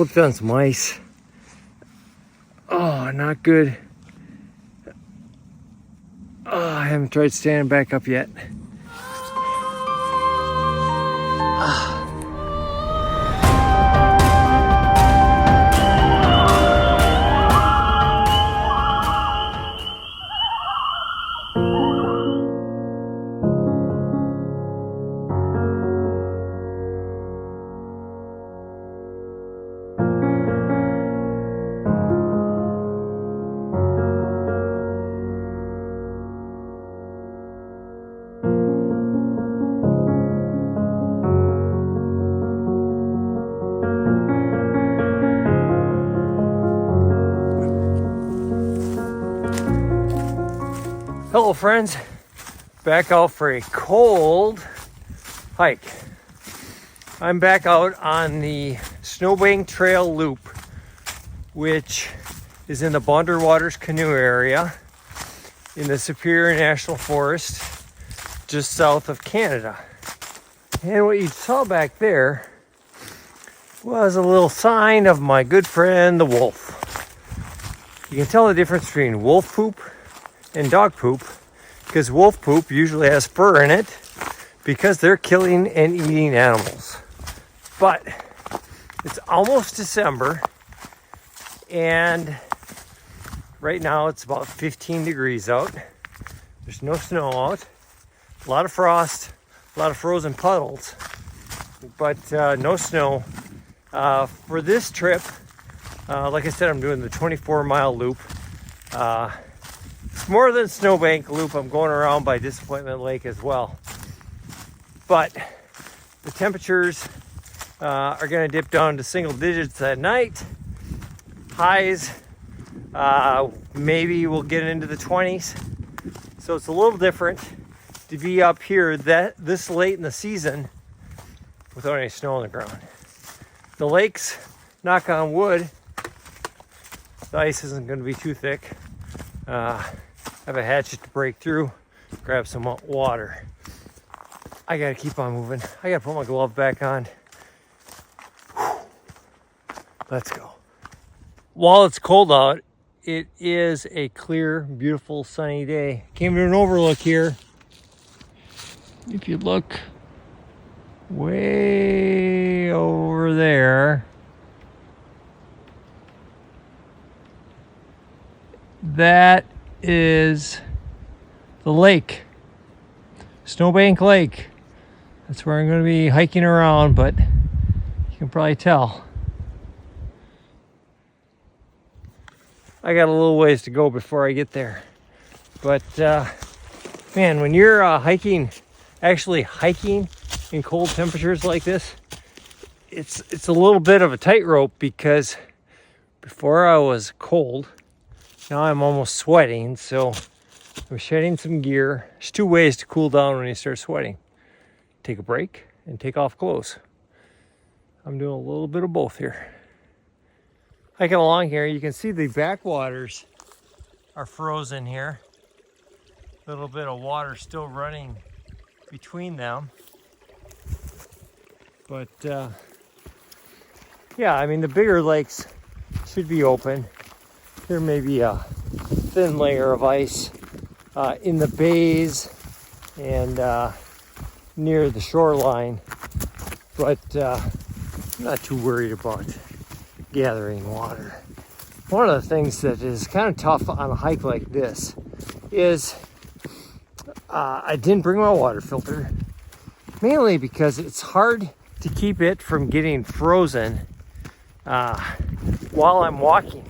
slipped on some ice. Oh, not good. Oh, I haven't tried standing back up yet. Hello friends, back out for a cold hike. I'm back out on the Snowbank Trail loop, which is in the Boundary Water Canoe Area in the Superior National Forest, just south of Canada. And what you saw back there was a little sign of my good friend the wolf. You can tell the difference between wolf poop and dog poop, because wolf poop usually has fur in it because they're killing and eating animals. But it's almost December, and right now it's about 15 degrees out. There's no snow out, a lot of frost, a lot of frozen puddles, but no snow. For this trip, like I said, I'm doing the 24-mile loop. It's more than Snowbank loop. I'm going around by Disappointment Lake as well. But the temperatures are going to dip down to single digits at night. Highs, maybe we'll get into the 20s. So it's a little different to be up here this late in the season without any snow on the ground. The lakes, knock on wood, the ice isn't going to be too thick. I have a hatchet to break through, grab some water. I gotta keep on moving. I gotta put my glove back on. Whew. Let's go. While it's cold out, it is a clear, beautiful, sunny day. Came to an overlook here. If you look way over there, that is the lake, Snowbank Lake. That's where I'm going to be hiking around, but you can probably tell I got a little ways to go before I get there. But man, when you're actually hiking in cold temperatures like this, it's a little bit of a tightrope, because before I was cold, now I'm almost sweating, so I'm shedding some gear. There's two ways to cool down when you start sweating. Take a break and take off clothes. I'm doing a little bit of both here. Hiking along here, you can see the backwaters are frozen here. A little bit of water still running between them. But yeah, I mean, the bigger lakes should be open. There may be a thin layer of ice in the bays and near the shoreline, but I'm not too worried about gathering water. One of the things that is kind of tough on a hike like this is I didn't bring my water filter, mainly because it's hard to keep it from getting frozen while I'm walking.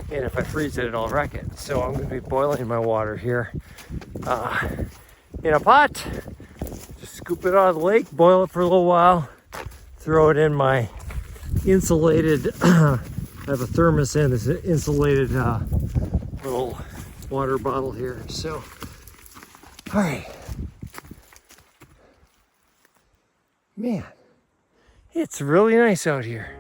And if I freeze it, I'll wreck it. So I'm going to be boiling my water here in a pot. Just scoop it out of the lake, boil it for a little while, throw it in my insulated, I have a thermos and this insulated little water bottle here. So, all right. Man, it's really nice out here.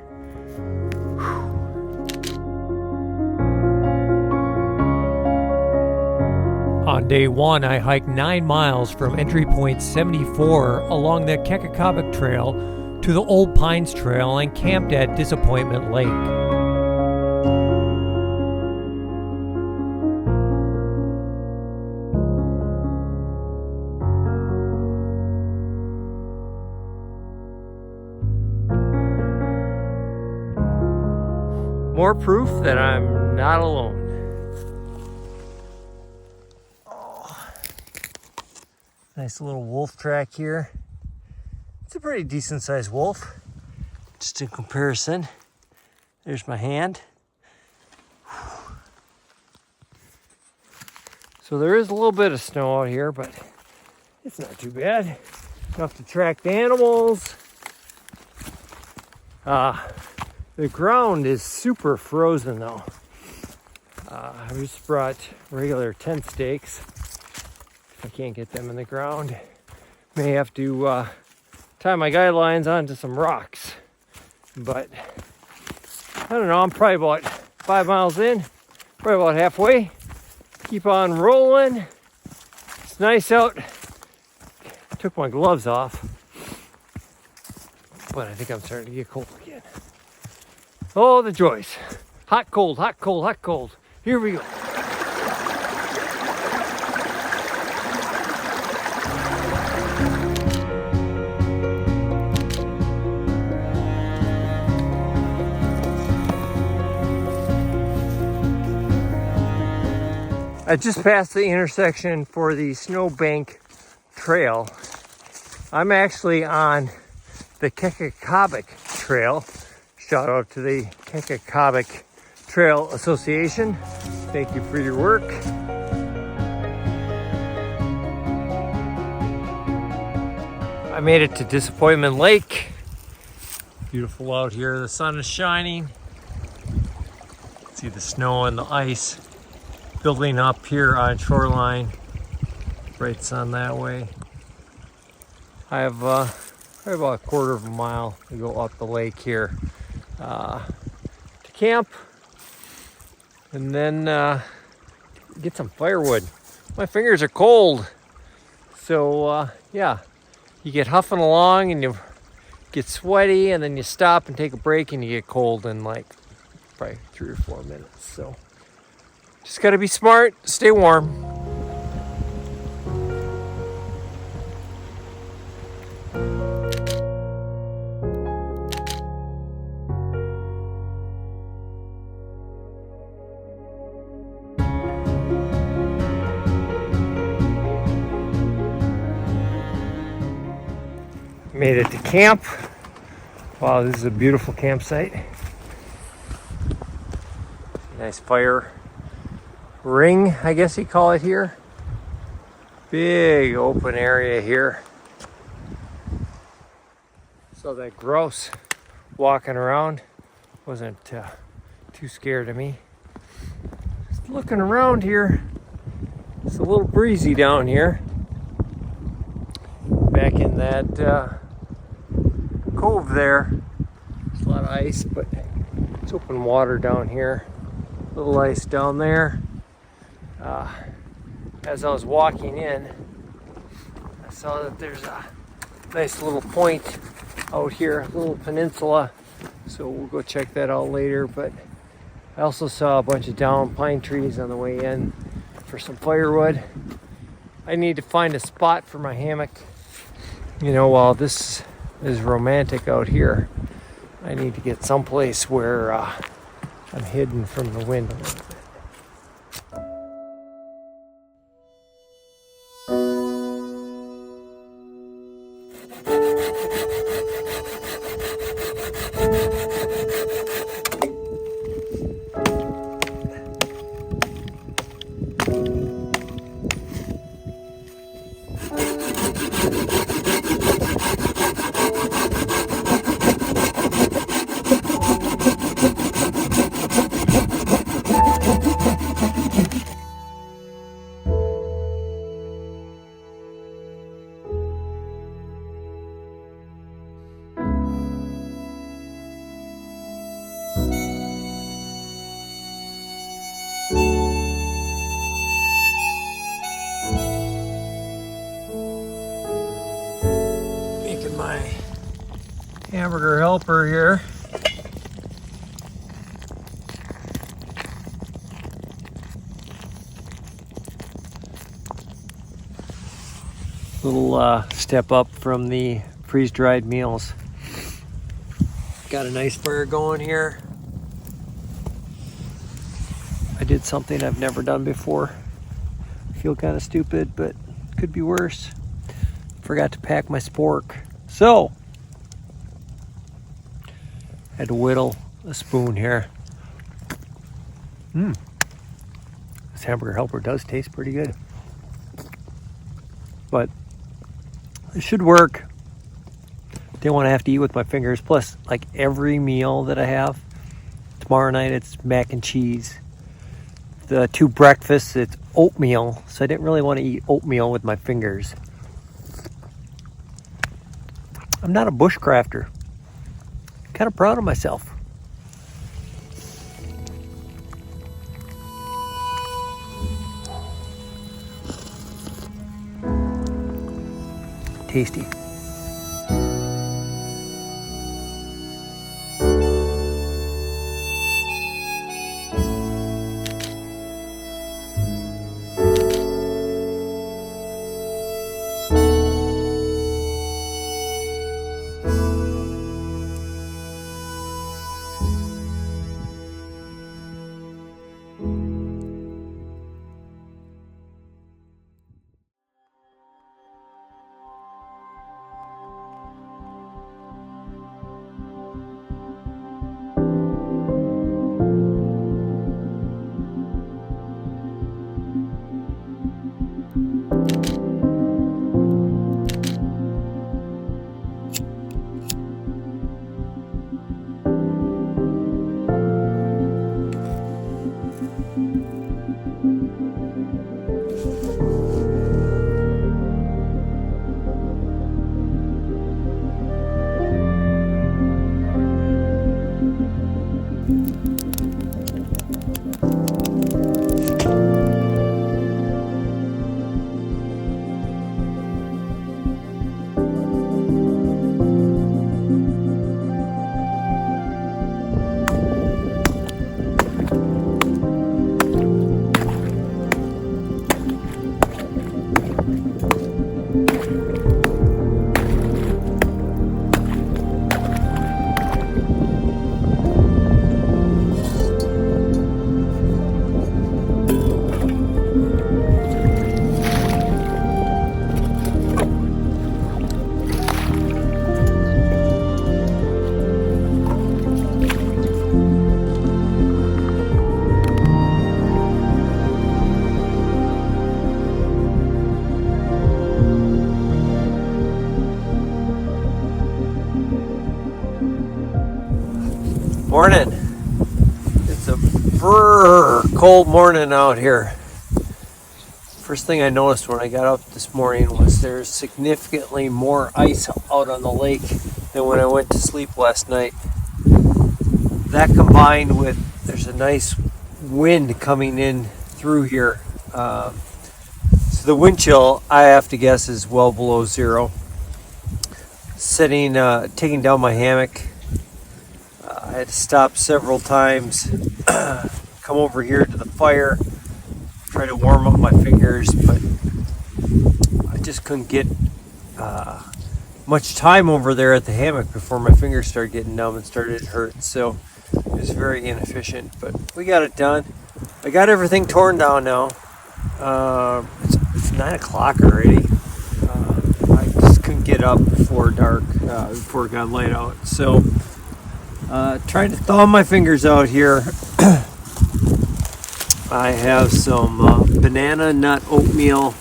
On day one, I hiked 9 miles from entry point 74 along the Zpacks Trail to the Old Pines Trail and camped at Disappointment Lake. More proof that I'm not alone. Oh, nice little wolf track here. It's a pretty decent sized wolf, just in comparison. There's my hand. So there is a little bit of snow out here, but it's not too bad. Enough to track the animals. The ground is super frozen though. I just brought regular tent stakes. If I can't get them in the ground, may have to tie my guide lines onto some rocks. But I don't know, I'm probably about 5 miles in, probably about halfway. Keep on rolling. It's nice out. Took my gloves off, but I think I'm starting to get cold again. Oh, the joys. Hot, cold, hot, cold, hot, cold. Here we go. I just passed the intersection for the Snowbank Trail. I'm actually on the Kekakabik Trail. Shout out to the Kekakabik Trail Association. Thank you for your work. I made it to Disappointment Lake. Beautiful out here. The sun is shining. See the snow and the ice building up here on shoreline. Bright sun that way. I have probably about a quarter of a mile to go up the lake here to camp, and then get some firewood. My fingers are cold, so yeah, you get huffing along and you get sweaty, and then you stop and take a break and you get cold in like probably 3 or 4 minutes. So just gotta be smart, stay warm. Made it to camp. Wow, this is a beautiful campsite. Nice fire ring, I guess you call it here. Big open area here. So that grouse walking around wasn't too scared of me. Just looking around here. It's a little breezy down here. Back in that cove there, there's a lot of ice, but it's open water down here. Little ice down there. As I was walking in, I saw that there's a nice little point out here, a little peninsula. So we'll go check that out later. But I also saw a bunch of downed pine trees on the way in for some firewood. I need to find a spot for my hammock. You know, while this is romantic out here, I need to get someplace where I'm hidden from the wind a little bit. hamburger helper here. Little step up from the freeze-dried meals. Got a nice fire going here. I did something I've never done before. I feel kind of stupid, but could be worse. Forgot to pack my spork. So, had to whittle a spoon here. This hamburger helper does taste pretty good. But it should work. Didn't want to have to eat with my fingers. Plus, like every meal that I have, tomorrow night it's mac and cheese. The 2 breakfasts, it's oatmeal. So I didn't really want to eat oatmeal with my fingers. I'm not a bushcrafter. Kind of proud of myself. Tasty. Morning. It's a cold morning out here. First thing I noticed when I got up this morning was there's significantly more ice out on the lake than when I went to sleep last night. That combined with there's a nice wind coming in through here. So the wind chill, I have to guess, is well below zero. Taking down my hammock. I had to stop several times, come over here to the fire, try to warm up my fingers, but I just couldn't get much time over there at the hammock before my fingers started getting numb and started to hurt. So it was very inefficient, but we got it done. I got everything torn down now. It's 9 o'clock already. I just couldn't get up before dark, before it got light out. So trying to thaw my fingers out here. I have some banana nut oatmeal.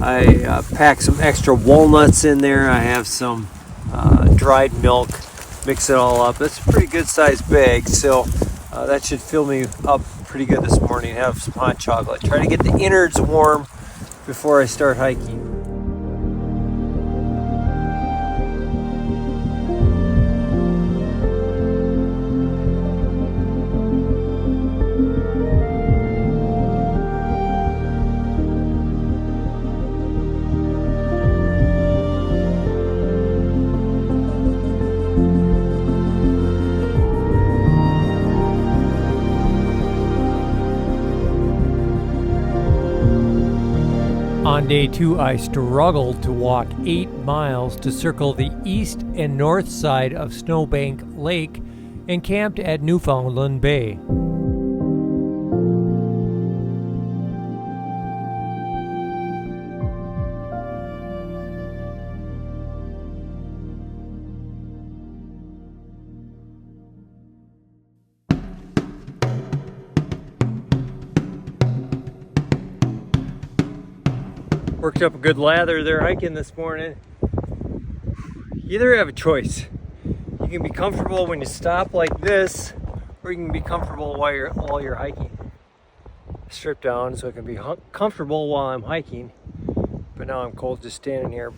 I packed some extra walnuts in there. I have some dried milk. Mix it all up. It's a pretty good sized bag, so that should fill me up pretty good this morning. Have some hot chocolate. Try to get the innards warm before I start hiking. On day 2, I struggled to walk 8 miles to circle the east and north side of Snowbank Lake and camped at Newfoundland Bay. Worked up a good lather there hiking this morning. You either have a choice. You can be comfortable when you stop like this, or you can be comfortable while you're hiking. Strip down so I can be comfortable while I'm hiking, but now I'm cold just standing here.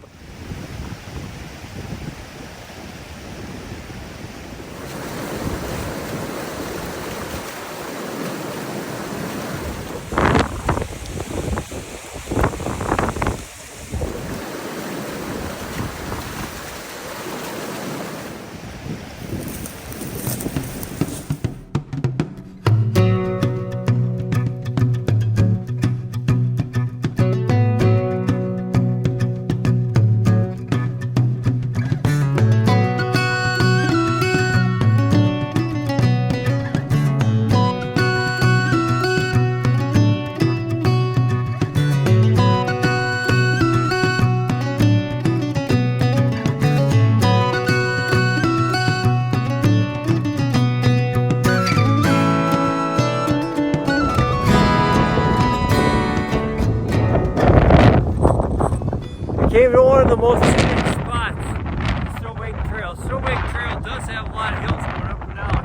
Came to one of the most scenic spots, Snowbank Trail. Snowbank Trail does have a lot of hills going up and down,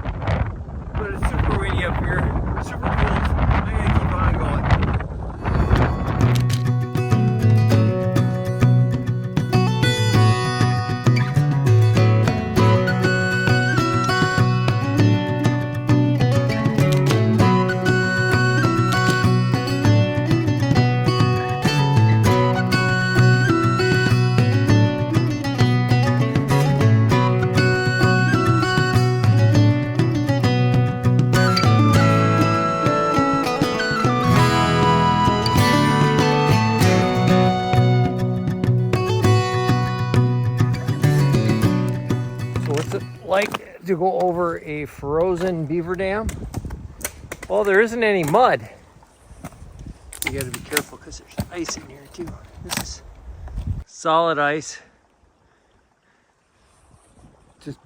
but it's super windy up here, super cold. I'm gonna keep on going. Like to go over a frozen beaver dam. Well, there isn't any mud. You got to be careful because there's ice in here too. This is solid ice, just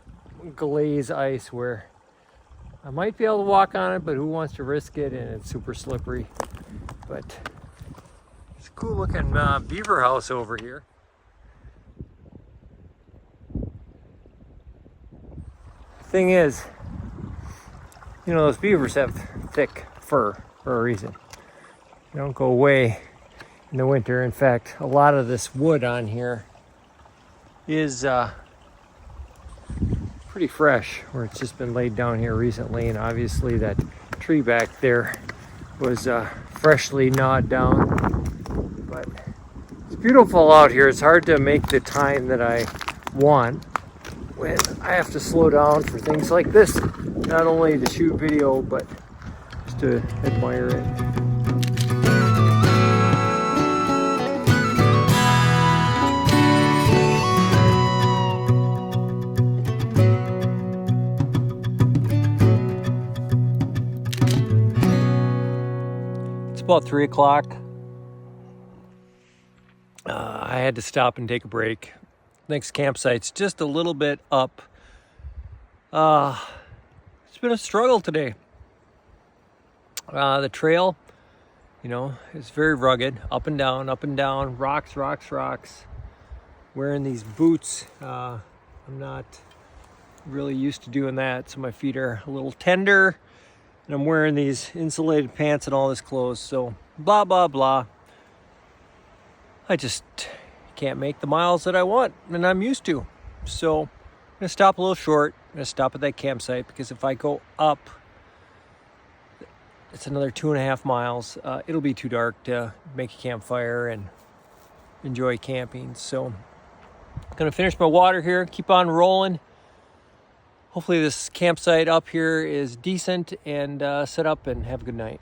glaze ice where I might be able to walk on it, but who wants to risk it? And it's super slippery. But it's a cool looking beaver house over here. Thing is, you know, those beavers have thick fur for a reason. They don't go away in the winter. In fact, a lot of this wood on here is pretty fresh, where it's just been laid down here recently, and obviously that tree back there was freshly gnawed down. But it's beautiful out here. It's hard to make the time that I want when I have to slow down for things like this, not only to shoot video, but just to admire it. It's about 3 o'clock. I had to stop and take a break. Next campsite's just a little bit up. It's been a struggle today. The trail, you know, is very rugged, up and down, rocks. Wearing these boots, I'm not really used to doing that, so my feet are a little tender, and I'm wearing these insulated pants and all this clothes, so blah, blah, blah. I just can't make the miles that I want and I'm used to. So I'm gonna stop a little short. I'm gonna stop at that campsite because if I go up, it's another 2.5 miles. It'll be too dark to make a campfire and enjoy camping. So I'm gonna finish my water here, keep on rolling. Hopefully this campsite up here is decent and set up and have a good night.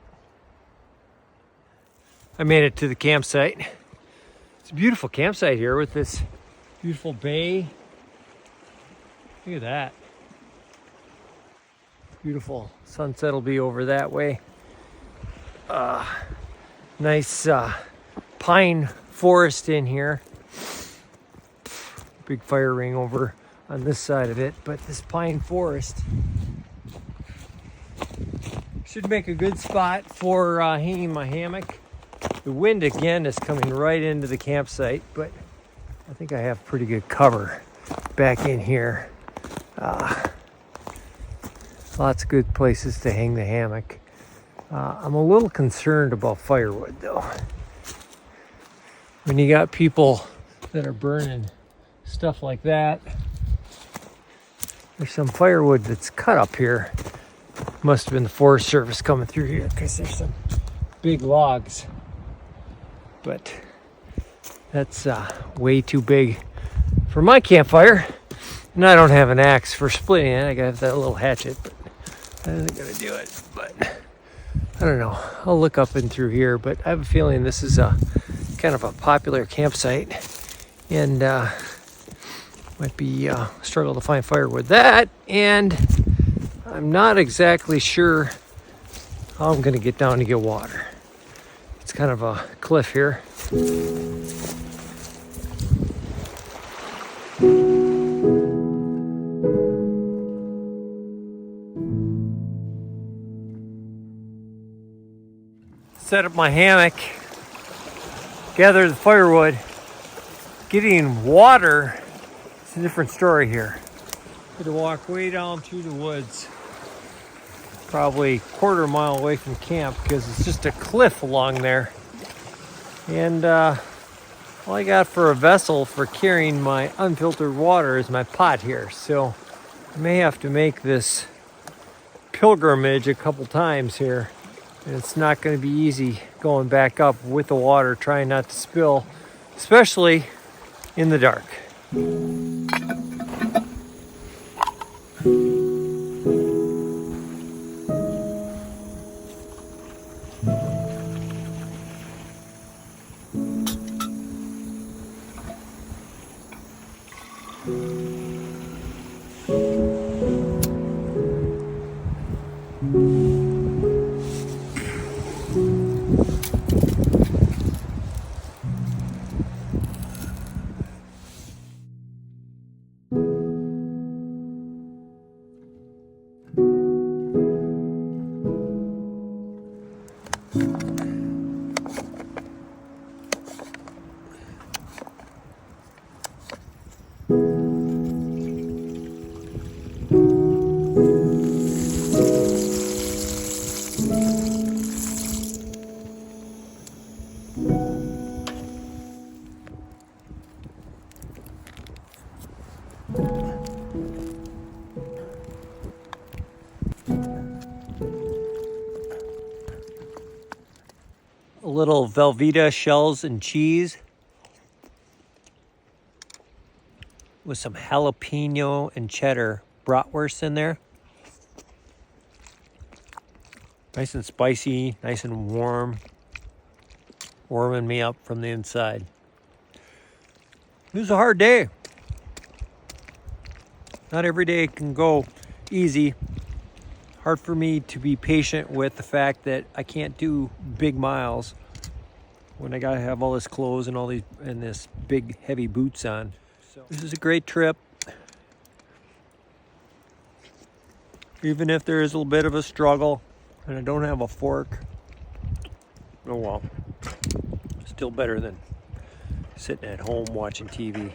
I made it to the campsite. It's a beautiful campsite here with this beautiful bay. Look at that. Beautiful sunset will be over that way. Nice pine forest in here. Big fire ring over on this side of it, but this pine forest should make a good spot for hanging my hammock. The wind again is coming right into the campsite, but I think I have pretty good cover back in here. Lots of good places to hang the hammock. I'm a little concerned about firewood though. When you got people that are burning stuff like that, there's some firewood that's cut up here. Must have been the Forest Service coming through here because there's some big logs. But that's way too big for my campfire. And I don't have an axe for splitting it. I got that little hatchet, but that isn't gonna do it. But I don't know. I'll look up and through here, but I have a feeling this is a kind of a popular campsite, and might be struggle to find firewood. That, and I'm not exactly sure how I'm gonna get down to get water. It's kind of a cliff here. Set up my hammock, gather the firewood. Getting water, it's a different story here. Had to walk way down through the woods, probably a quarter mile away from camp because it's just a cliff along there. And all I got for a vessel for carrying my unfiltered water is my pot here. So I may have to make this pilgrimage a couple times here. And it's not going to be easy going back up with the water, trying not to spill, especially in the dark. A little Velveeta shells and cheese with some jalapeno and cheddar bratwurst in there. Nice and spicy, nice and warm, warming me up from the inside. It was a hard day. Not every day can go easy. Hard for me to be patient with the fact that I can't do big miles when I gotta have all this clothes and all these and this big heavy boots on. So this is a great trip. Even if there is a little bit of a struggle and I don't have a fork, oh well. Still better than sitting at home watching TV.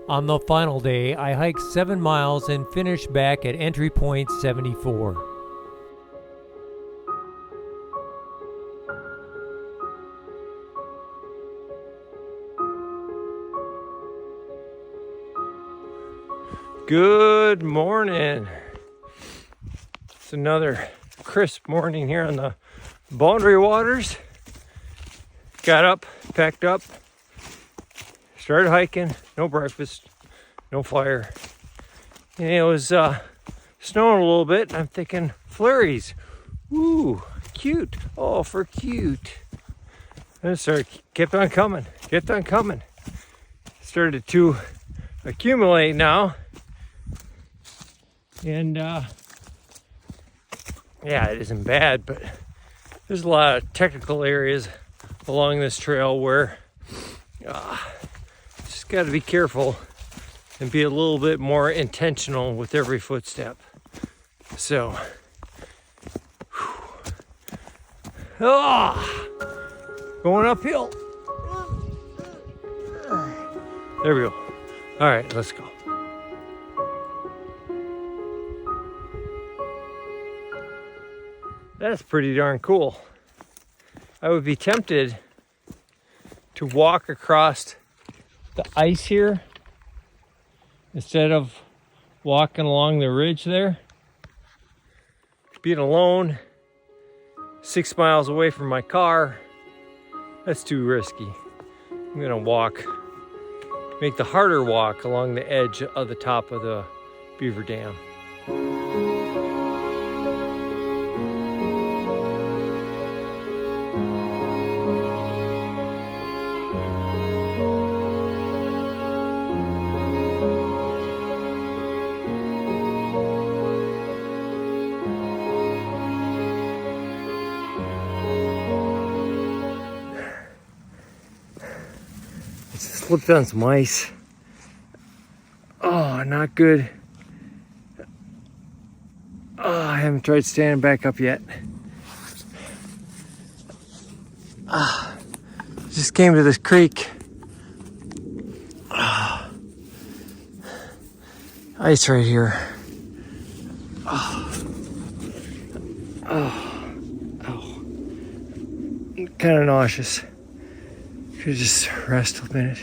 On the final day, I hiked 7 miles and finished back at entry point 74. Good morning. It's another crisp morning here on the Boundary Waters. Got up, packed up, started hiking, no breakfast, no fire. And it was snowing a little bit, and I'm thinking flurries. Ooh, cute. Oh, for cute. And it started, kept on coming. Started to accumulate now. And yeah, it isn't bad, but there's a lot of technical areas along this trail where just got to be careful and be a little bit more intentional with every footstep. So, going uphill. There we go. All right, let's go. That's pretty darn cool. I would be tempted to walk across the ice here instead of walking along the ridge there. Being alone 6 miles away from my car, that's too risky. I'm gonna make the harder walk along the edge of the top of the beaver dam. Slipped on some ice. Oh, not good. Oh, I haven't tried standing back up yet. Just came to this creek. Ice right here. Kind of nauseous. Could just rest a minute.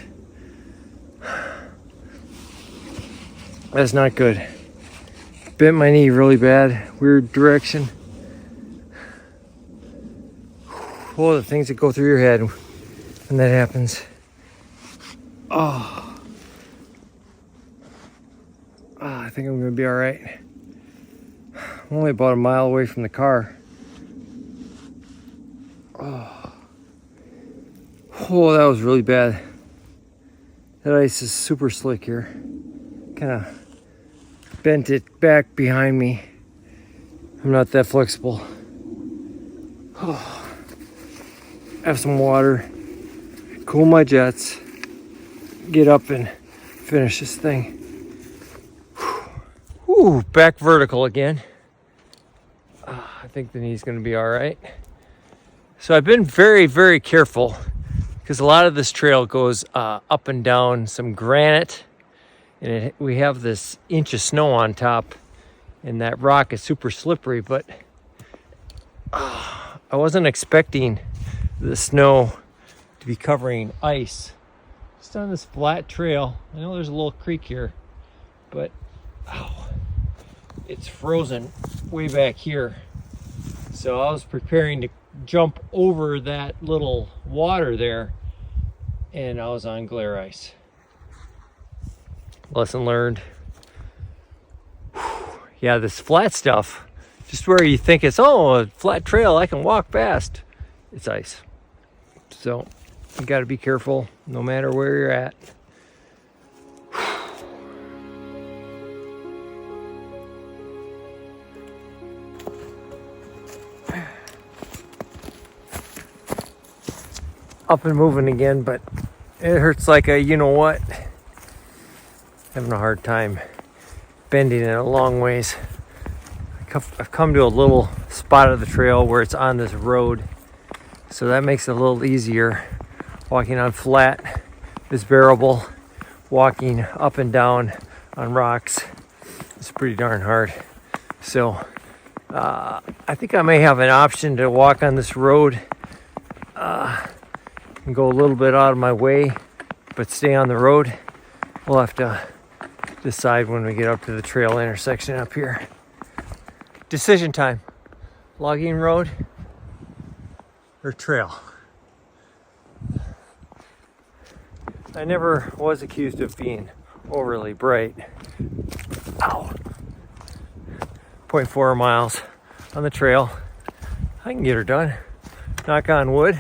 That's not good. Bent my knee really bad. Weird direction. Oh, the things that go through your head when that happens. I think I'm gonna be all right. I'm only about a mile away from the car. Oh, that was really bad. That ice is super slick here. Kind of bent it back behind me. I'm not that flexible. Have some water, cool my jets, get up and finish this thing. Whew, back vertical again. I think the knee's gonna be all right. So I've been very, very careful because a lot of this trail goes up and down some granite, and we have this inch of snow on top, and that rock is super slippery, but I wasn't expecting the snow to be covering ice. Just on this flat trail. I know there's a little creek here, but it's frozen way back here. So I was preparing to jump over that little water there, and I was on glare ice. Lesson learned. Yeah, this flat stuff, just where you think it's a flat trail I can walk past, it's ice. So you got to be careful no matter where you're at. Up and moving again, but it hurts like a you know what. Having a hard time bending it a long ways. I've come to a little spot of the trail where it's on this road, so that makes it a little easier. Walking on flat is bearable. walking up and down on rocks is pretty darn hard. So I think I may have an option to walk on this road and go a little bit out of my way, but stay on the road. We'll have to decide when we get up to the trail intersection up here. Decision time. Logging road or trail. I never was accused of being overly bright. Ow. 0.4 miles on the trail. I can get her done. Knock on wood.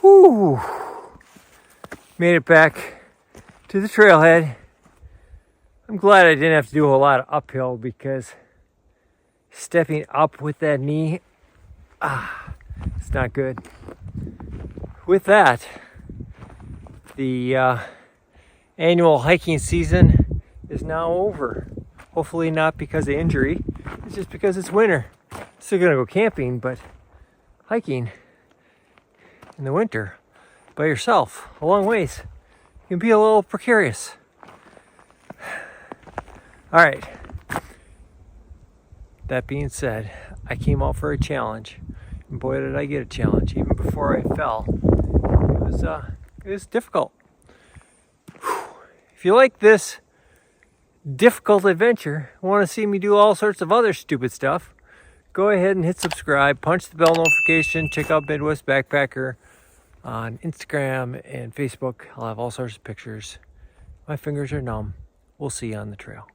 Whew. Made it back to the trailhead. I'm glad I didn't have to do a whole lot of uphill, because stepping up with that knee, it's not good. With that, the annual hiking season is now over. Hopefully not because of injury. It's just because it's winter. Still gonna go camping, but hiking in the winter by yourself a long ways can be a little precarious. All right. That being said, I came out for a challenge, and boy did I get a challenge. Even before I fell, it was difficult. If you like this difficult adventure, want to see me do all sorts of other stupid stuff, go ahead and hit subscribe, punch the bell notification, check out Midwest Backpacker on Instagram and Facebook. I'll have all sorts of pictures. My fingers are numb. We'll see you on the trail.